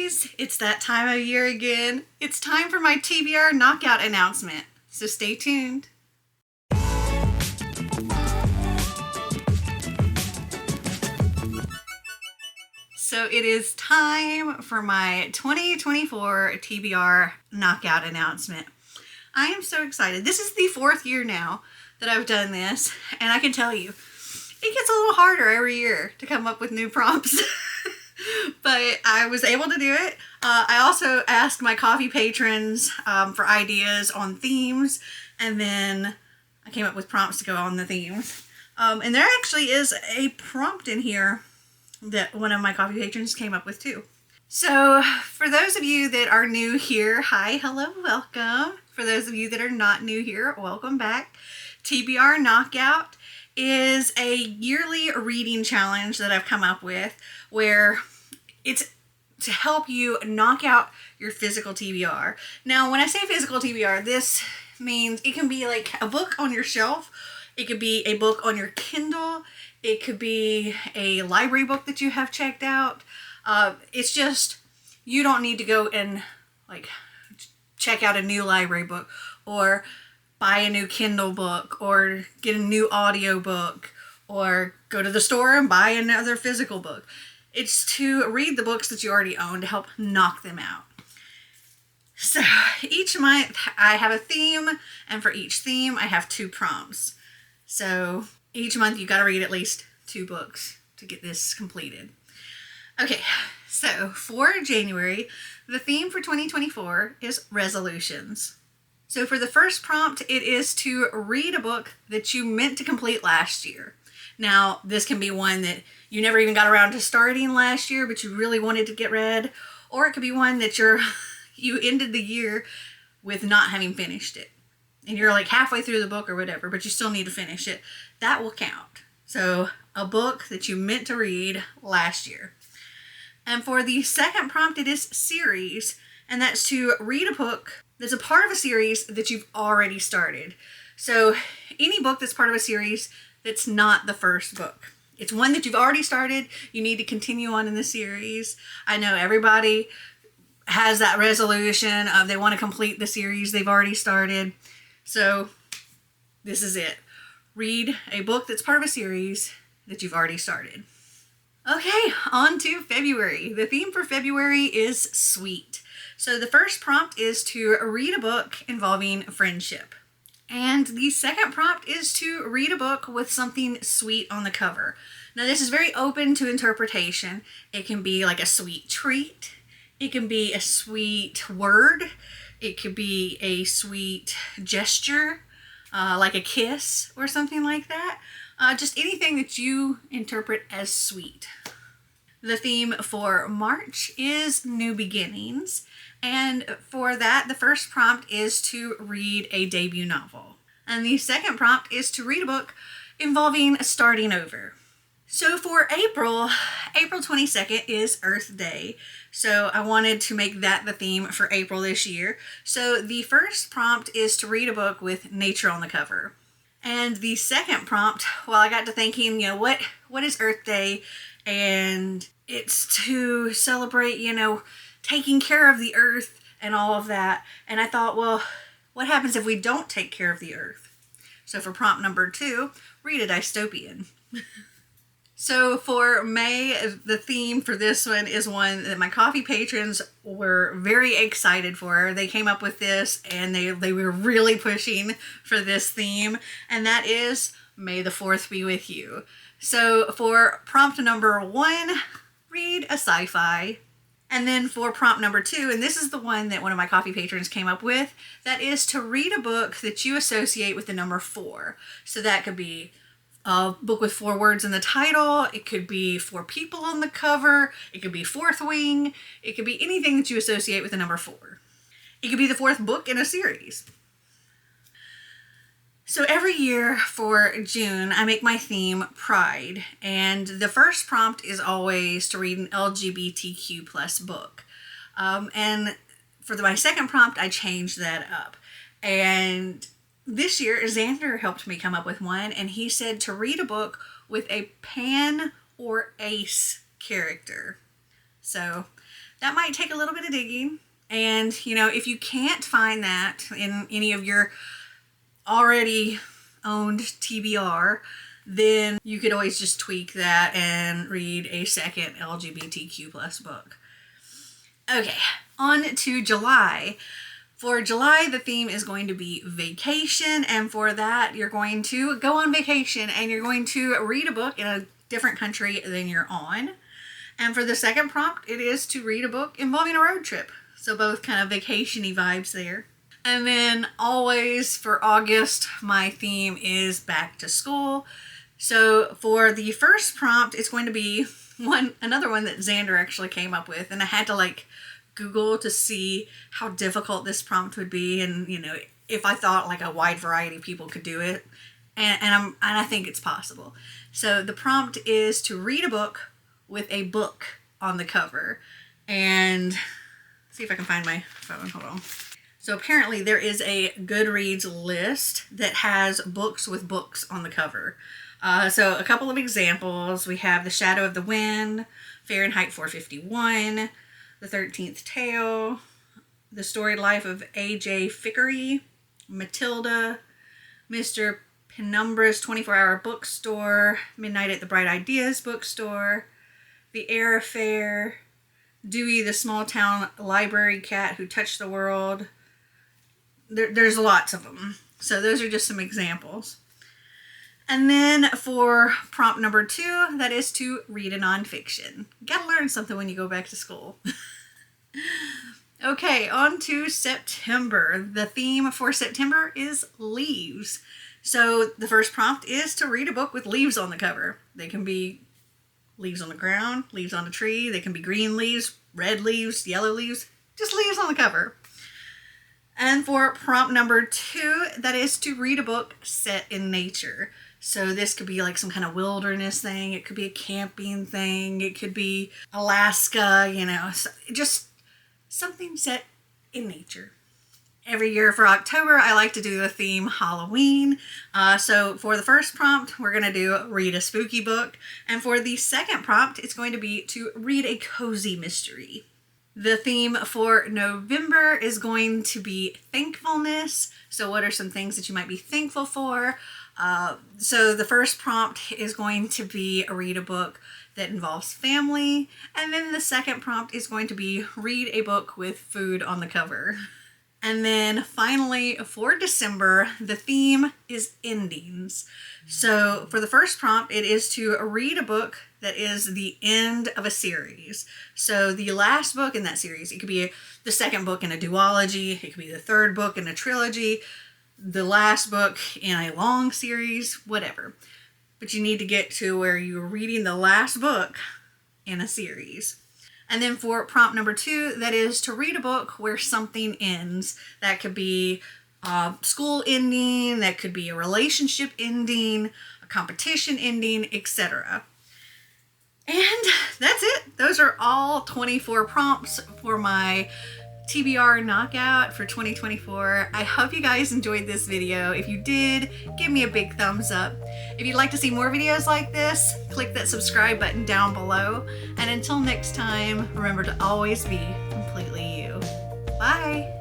ladies, it's that time of year again. It's time for my TBR Knockout announcement, so stay tuned. So it is time for my 2024 TBR Knockout announcement. I am so excited. This is the 4th year now that I've done this, and I can tell you, it gets a little harder every year to come up with new prompts. But I was able to do it. I also asked my coffee patrons for ideas on themes, and then I came up with prompts to go on the themes. And there actually is a prompt in here that one of my coffee patrons came up with too. So for those of you that are new here, hi, hello, welcome. For those of you that are not new here, welcome back. TBR Knockout is a yearly reading challenge that I've come up with where it's to help you knock out your physical TBR. Now, when I say physical TBR, this means it can be like a book on your shelf. It could be a book on your Kindle. It could be a library book that you have checked out. It's just, you don't need to go and like check out a new library book or buy a new Kindle book or get a new audio book or go to the store and buy another physical book. It's to read the books that you already own to help knock them out. So each month I have a theme, and for each theme I have 2 prompts. So each month you got to read at least 2 books to get this completed. Okay, so for January, the theme for 2024 is resolutions. So for the first prompt, it is to read a book that you meant to complete last year. Now, this can be one that you never even got around to starting last year, but you really wanted to get read. Or it could be one that you ended the year with not having finished it. And you're like halfway through the book or whatever, but you still need to finish it. That will count. So a book that you meant to read last year. And for the second prompt, it is series. And that's to read a book that's a part of a series that you've already started. So any book that's part of a series that's not the first book. It's one that you've already started. You need to continue on in the series. I know everybody has that resolution of they want to complete the series they've already started. So this is it. Read a book that's part of a series that you've already started. Okay, on to February. The theme for February is sweet. So the first prompt is to read a book involving friendship. And the second prompt is to read a book with something sweet on the cover. Now this is very open to interpretation. It can be like a sweet treat. It can be a sweet word. It could be a sweet gesture, like a kiss or something like that. Just anything that you interpret as sweet. The theme for March is new beginnings. And for that, the first prompt is to read a debut novel. And the second prompt is to read a book involving starting over. So for April 22nd is Earth Day. So I wanted to make that the theme for April this year. So the first prompt is to read a book with nature on the cover. And the second prompt, well, I got to thinking, what is Earth Day? And it's to celebrate, taking care of the earth and all of that. And I thought, well, what happens if we don't take care of the earth? So for prompt number 2, read a dystopian. So for May, the theme for this one is one that my coffee patrons were very excited for. They came up with this and they were really pushing for this theme. And that is May the 4th be with you. So for prompt number 1, read a sci-fi. And then for prompt number 2, and this is the one that one of my coffee patrons came up with, that is to read a book that you associate with the number 4. So that could be a book with 4 words in the title. It could be 4 people on the cover. It could be Fourth Wing. It could be anything that you associate with the number 4. It could be the 4th book in a series. So every year for June, I make my theme Pride, and the first prompt is always to read an LGBTQ plus book. And for my second prompt, I changed that up. And this year, Xander helped me come up with one, and he said to read a book with a pan or ace character. So that might take a little bit of digging. And, you know, if you can't find that in any of your already owned TBR, then you could always just tweak that and read a second LGBTQ plus book. Okay, on to July. For July, the theme is going to be vacation, and for that, you're going to go on vacation and you're going to read a book in a different country than you're on. And for the second prompt, it is to read a book involving a road trip. So both kind of vacation-y vibes there. And then always for August, my theme is back to school. So for the first prompt, it's going to be another one that Xander actually came up with, and I had to like Google to see how difficult this prompt would be, and you know, if I thought like a wide variety of people could do it, and I think it's possible. So the prompt is to read a book with a book on the cover, and see if I can find my phone. Hold on. So apparently there is a Goodreads list that has books with books on the cover. So a couple of examples. We have The Shadow of the Wind, Fahrenheit 451, The 13th Tale, The Storied Life of A.J. Fickery, Matilda, Mr. Penumbra's 24-Hour Bookstore, Midnight at the Bright Ideas Bookstore, The Air Affair, Dewey the Small Town Library Cat Who Touched the World. There's lots of them. So those are just some examples. And then for prompt number 2, that is to read a nonfiction. You gotta learn something when you go back to school. Okay, on to September. The theme for September is leaves. So the first prompt is to read a book with leaves on the cover. They can be leaves on the ground, leaves on a tree. They can be green leaves, red leaves, yellow leaves, just leaves on the cover. And for prompt number 2, that is to read a book set in nature. So this could be like some kind of wilderness thing. It could be a camping thing. It could be Alaska, you know, just something set in nature. Every year for October, I like to do the theme Halloween. So for the first prompt, we're going to do read a spooky book. And for the second prompt, it's going to be to read a cozy mystery. The theme for November is going to be thankfulness. So what are some things that you might be thankful for? So the first prompt is going to be read a book that involves family. And then the second prompt is going to be read a book with food on the cover. And then finally for December, the theme is endings. So for the first prompt, it is to read a book that is the end of a series. So the last book in that series, it could be the second book in a duology, it could be the third book in a trilogy, the last book in a long series, whatever. But you need to get to where you're reading the last book in a series. And then for prompt number 2, that is to read a book where something ends. That could be school ending, that could be a relationship ending, a competition ending, etc. And that's it. Those are all 24 prompts for my TBR Knockout for 2024. I hope you guys enjoyed this video. If you did, give me a big thumbs up. If you'd like to see more videos like this, click that subscribe button down below. And until next time, remember to always be completely you. Bye!